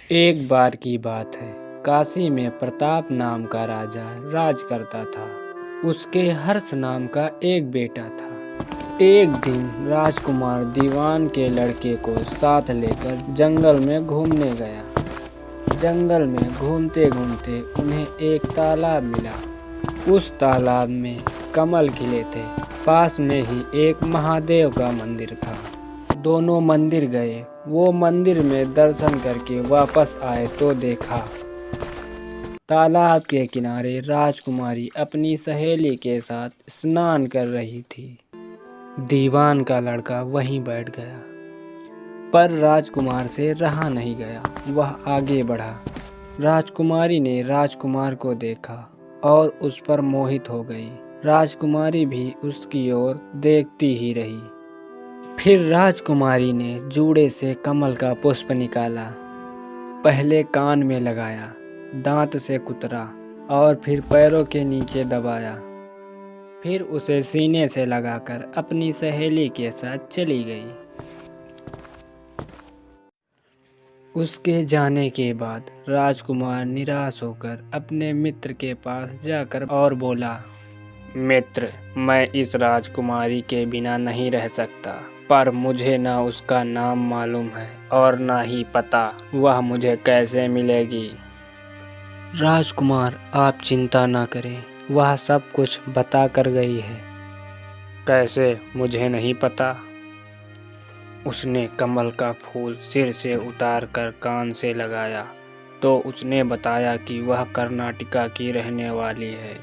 एक बार की बात है, काशी में प्रताप नाम का राजा राज करता था। उसके हर्ष नाम का एक बेटा था। एक दिन राजकुमार दीवान के लड़के को साथ लेकर जंगल में घूमने गया। जंगल में घूमते घूमते उन्हें एक तालाब मिला। उस तालाब में कमल खिले थे। पास में ही एक महादेव का मंदिर था। दोनों मंदिर गए। वो मंदिर में दर्शन करके वापस आए तो देखा तालाब के किनारे राजकुमारी अपनी सहेली के साथ स्नान कर रही थी। दीवान का लड़का वहीं बैठ गया, पर राजकुमार से रहा नहीं गया। वह आगे बढ़ा। राजकुमारी ने राजकुमार को देखा और उस पर मोहित हो गई। राजकुमारी भी उसकी ओर देखती ही रही। फिर राजकुमारी ने जूड़े से कमल का पुष्प निकाला, पहले कान में लगाया, दांत से कुतरा और फिर पैरों के नीचे दबाया। फिर उसे सीने से लगाकर अपनी सहेली के साथ चली गई। उसके जाने के बाद राजकुमार निराश होकर अपने मित्र के पास जाकर और बोला, मित्र, मैं इस राजकुमारी के बिना नहीं रह सकता, पर मुझे ना उसका नाम मालूम है और ना ही पता वह मुझे कैसे मिलेगी। राजकुमार, आप चिंता ना करें, वह सब कुछ बता कर गई है। कैसे, मुझे नहीं पता। उसने कमल का फूल सिर से उतार कर कान से लगाया तो उसने बताया कि वह कर्नाटका की रहने वाली है।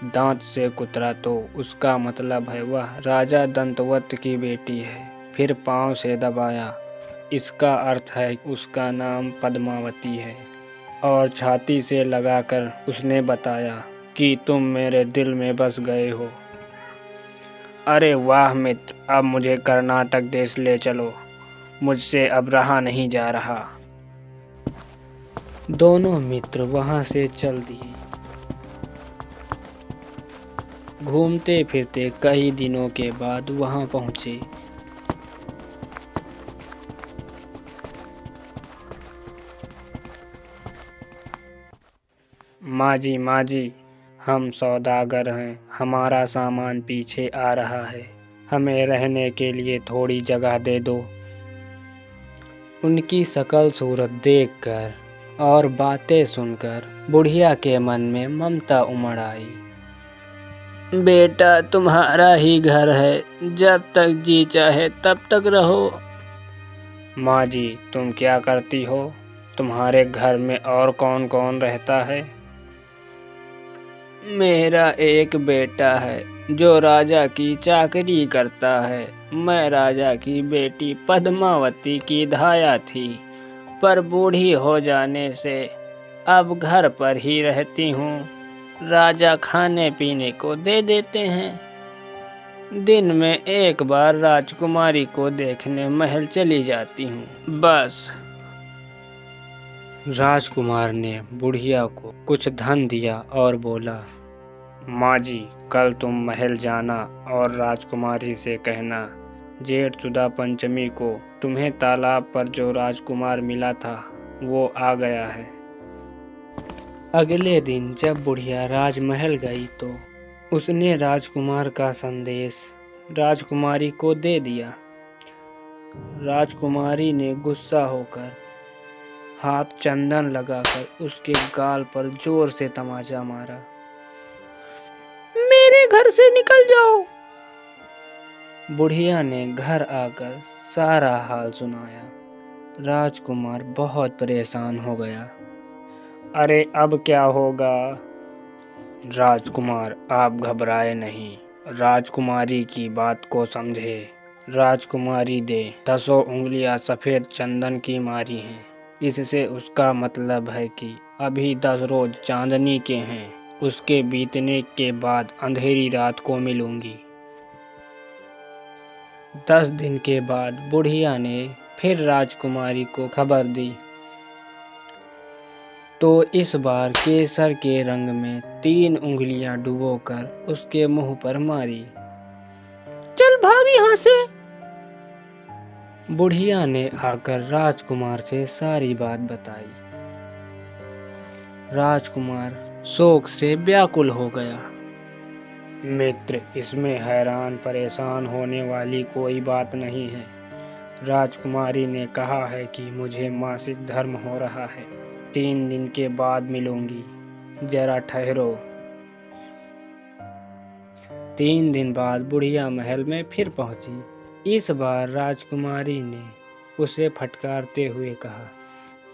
दांत से कुतरा तो उसका मतलब है वह राजा दंतवत की बेटी है। फिर पांव से दबाया, इसका अर्थ है उसका नाम पद्मावती है। और छाती से लगाकर उसने बताया कि तुम मेरे दिल में बस गए हो। अरे वाह मित्र, अब मुझे कर्नाटक देश ले चलो, मुझसे अब रहा नहीं जा रहा। दोनों मित्र वहां से चल दिए। घूमते फिरते कई दिनों के बाद वहां पहुंचे। माँ जी, हम सौदागर हैं, हमारा सामान पीछे आ रहा है, हमें रहने के लिए थोड़ी जगह दे दो। उनकी शकल सूरत देखकर और बातें सुनकर बुढ़िया के मन में ममता उमड़ आई। बेटा, तुम्हारा ही घर है, जब तक जी चाहे तब तक रहो। माँ जी, तुम क्या करती हो? तुम्हारे घर में और कौन कौन रहता है? मेरा एक बेटा है जो राजा की चाकरी करता है। मैं राजा की बेटी पद्मावती की धाया थी, पर बूढ़ी हो जाने से अब घर पर ही रहती हूँ। राजा खाने पीने को दे देते हैं। दिन में एक बार राजकुमारी को देखने महल चली जाती हूँ, बस। राजकुमार ने बुढ़िया को कुछ धन दिया और बोला, माँ जी, कल तुम महल जाना और राजकुमारी से कहना जेठ सुदा पंचमी को तुम्हें तालाब पर जो राजकुमार मिला था वो आ गया है। अगले दिन जब बुढ़िया राजमहल गई तो उसने राजकुमार का संदेश राजकुमारी को दे दिया। राजकुमारी ने गुस्सा होकर हाथ चंदन लगाकर उसके गाल पर जोर से तमाचा मारा। मेरे घर से निकल जाओ। बुढ़िया ने घर आकर सारा हाल सुनाया। राजकुमार बहुत परेशान हो गया। अरे अब क्या होगा? राजकुमार, आप घबराए नहीं, राजकुमारी की बात को समझे। राजकुमारी ने 10 उंगलियां सफेद चंदन की मारी हैं। इससे उसका मतलब है कि अभी 10 रोज चांदनी के हैं। उसके बीतने के बाद अंधेरी रात को मिलूंगी। 10 दिन के बाद बुढ़िया ने फिर राजकुमारी को खबर दी तो इस बार केसर के रंग में 3 उंगलियां डुबोकर उसके मुंह पर मारी। चल भाग यहाँ से। बुढ़िया ने आकर राजकुमार से सारी बात बताई। राजकुमार शोक से व्याकुल हो गया। मित्र, इसमें हैरान परेशान होने वाली कोई बात नहीं है। राजकुमारी ने कहा है कि मुझे मासिक धर्म हो रहा है। 3 दिन के बाद मिलूंगी, जरा ठहरो। 3 दिन बाद बुढ़िया महल में फिर पहुंची। इस बार राजकुमारी ने उसे फटकारते हुए कहा,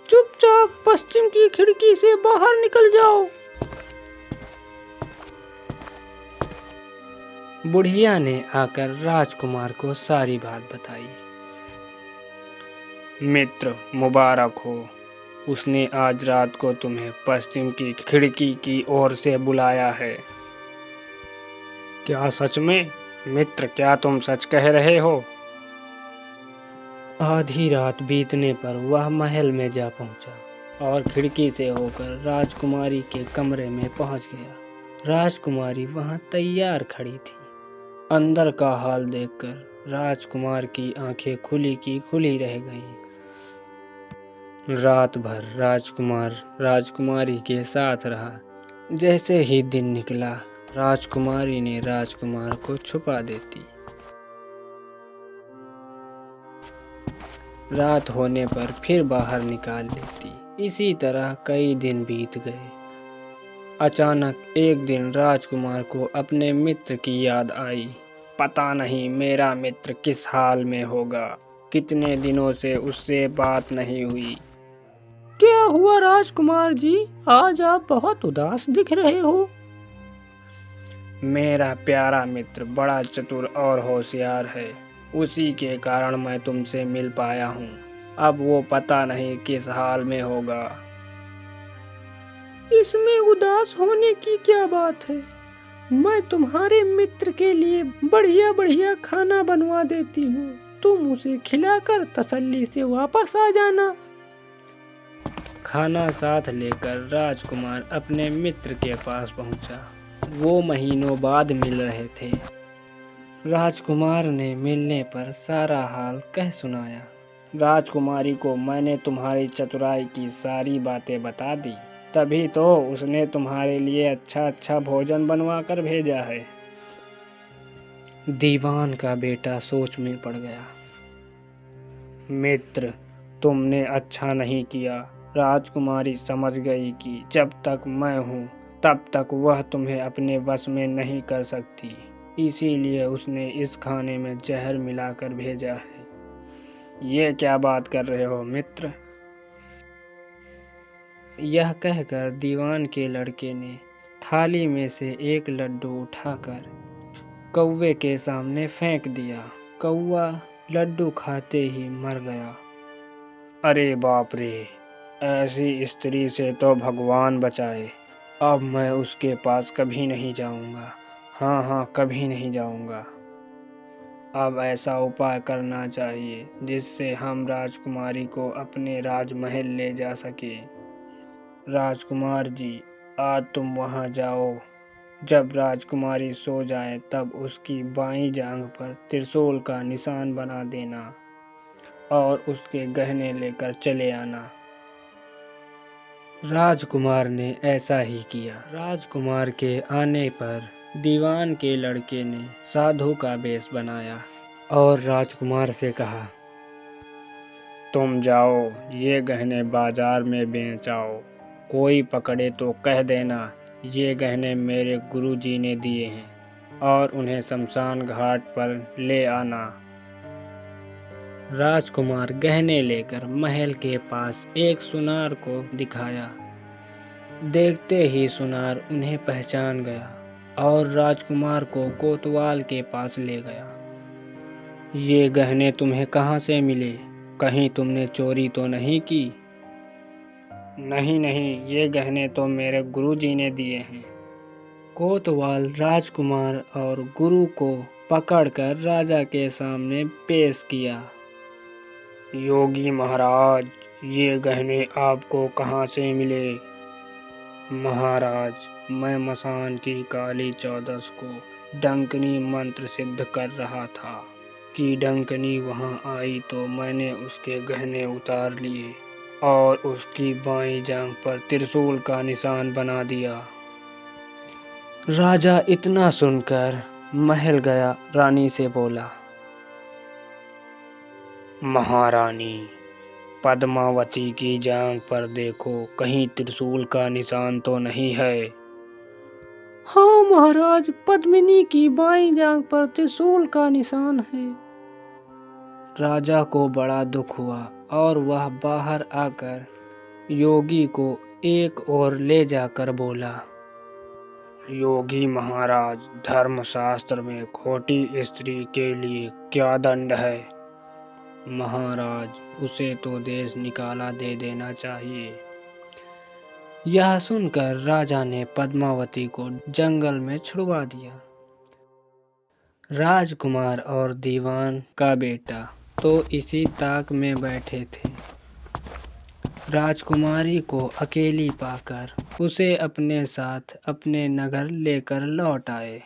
चुपचाप पश्चिम की खिड़की से बाहर निकल जाओ। बुढ़िया ने आकर राजकुमार को सारी बात बताई। मित्र, मुबारक हो, उसने आज रात को तुम्हें पश्चिम की खिड़की की ओर से बुलाया है। क्या सच में? मित्र, क्या तुम सच कह रहे हो? आधी रात बीतने पर वह महल में जा पहुंचा और खिड़की से होकर राजकुमारी के कमरे में पहुंच गया। राजकुमारी वहां तैयार खड़ी थी। अंदर का हाल देखकर राजकुमार की आंखें खुली की खुली रह गईं। रात भर राजकुमार राजकुमारी के साथ रहा। जैसे ही दिन निकला, राजकुमारी ने राजकुमार को छुपा देती। रात होने पर फिर बाहर निकाल लेती। इसी तरह कई दिन बीत गए। अचानक एक दिन राजकुमार को अपने मित्र की याद आई। पता नहीं मेरा मित्र किस हाल में होगा। कितने दिनों से उससे बात नहीं हुई। क्या हुआ राजकुमार जी, आज आप बहुत उदास दिख रहे हो? मेरा प्यारा मित्र बड़ा चतुर और होशियार है। उसी के कारण मैं तुमसे मिल पाया हूँ। अब वो पता नहीं किस हाल में होगा। इसमें उदास होने की क्या बात है? मैं तुम्हारे मित्र के लिए बढ़िया बढ़िया खाना बनवा देती हूँ। तुम उसे खिलाकर तसल्ली से वापस आ जाना। खाना साथ लेकर राजकुमार अपने मित्र के पास पहुँचा। वो महीनों बाद मिल रहे थे। राजकुमार ने मिलने पर सारा हाल कह सुनाया। राजकुमारी को मैंने तुम्हारी चतुराई की सारी बातें बता दी, तभी तो उसने तुम्हारे लिए अच्छा अच्छा भोजन बनवा कर भेजा है। दीवान का बेटा सोच में पड़ गया। मित्र, तुमने अच्छा नहीं किया। राजकुमारी समझ गई कि जब तक मैं हूँ तब तक वह तुम्हें अपने वश में नहीं कर सकती। इसीलिए उसने इस खाने में जहर मिलाकर भेजा है। ये क्या बात कर रहे हो मित्र? यह कहकर दीवान के लड़के ने थाली में से एक लड्डू उठाकर कौवे के सामने फेंक दिया। कौवा लड्डू खाते ही मर गया। अरे बाप रे! ऐसी स्त्री से तो भगवान बचाए। अब मैं उसके पास कभी नहीं जाऊंगा। हाँ, कभी नहीं जाऊंगा। अब ऐसा उपाय करना चाहिए जिससे हम राजकुमारी को अपने राजमहल ले जा सके। राजकुमार जी, आज तुम वहां जाओ। जब राजकुमारी सो जाए तब उसकी बाईं जांघ पर त्रिशूल का निशान बना देना और उसके गहने लेकर चले आना। राजकुमार ने ऐसा ही किया। राजकुमार के आने पर दीवान के लड़के ने साधु का वेश बनाया और राजकुमार से कहा, तुम जाओ, ये गहने बाजार में बेच आओ। कोई पकड़े तो कह देना ये गहने मेरे गुरुजी ने दिए हैं और उन्हें शमशान घाट पर ले आना। राजकुमार गहने लेकर महल के पास एक सुनार को दिखाया। देखते ही सुनार उन्हें पहचान गया और राजकुमार को कोतवाल के पास ले गया। ये गहने तुम्हें कहाँ से मिले? कहीं तुमने चोरी तो नहीं की? नहीं, ये गहने तो मेरे गुरुजी ने दिए हैं। कोतवाल राजकुमार और गुरु को पकड़कर राजा के सामने पेश किया। योगी महाराज, ये गहने आपको कहाँ से मिले? महाराज, मैं मसान की काली चौदस को डंकनी मंत्र सिद्ध कर रहा था कि डंकनी वहां आई तो मैंने उसके गहने उतार लिए। और उसकी बाईं जांघ पर त्रिशूल का निशान बना दिया। राजा इतना सुनकर महल गया, रानी से बोला, महारानी, पद्मावती की जांघ पर देखो, कहीं त्रिशूल का निशान तो नहीं है। हाँ महाराज, पद्मिनी की बाईं जांघ पर त्रिशूल का निशान है। राजा को बड़ा दुख हुआ और वह बाहर आकर योगी को एक ओर ले जाकर बोला, योगी महाराज, धर्मशास्त्र में खोटी स्त्री के लिए क्या दंड है? महाराज, उसे तो देश निकाला दे देना चाहिए। यह सुनकर राजा ने पद्मावती को जंगल में छुड़वा दिया। राजकुमार और दीवान का बेटा तो इसी ताक में बैठे थे। राजकुमारी को अकेली पाकर उसे अपने साथ अपने नगर लेकर लौट आए।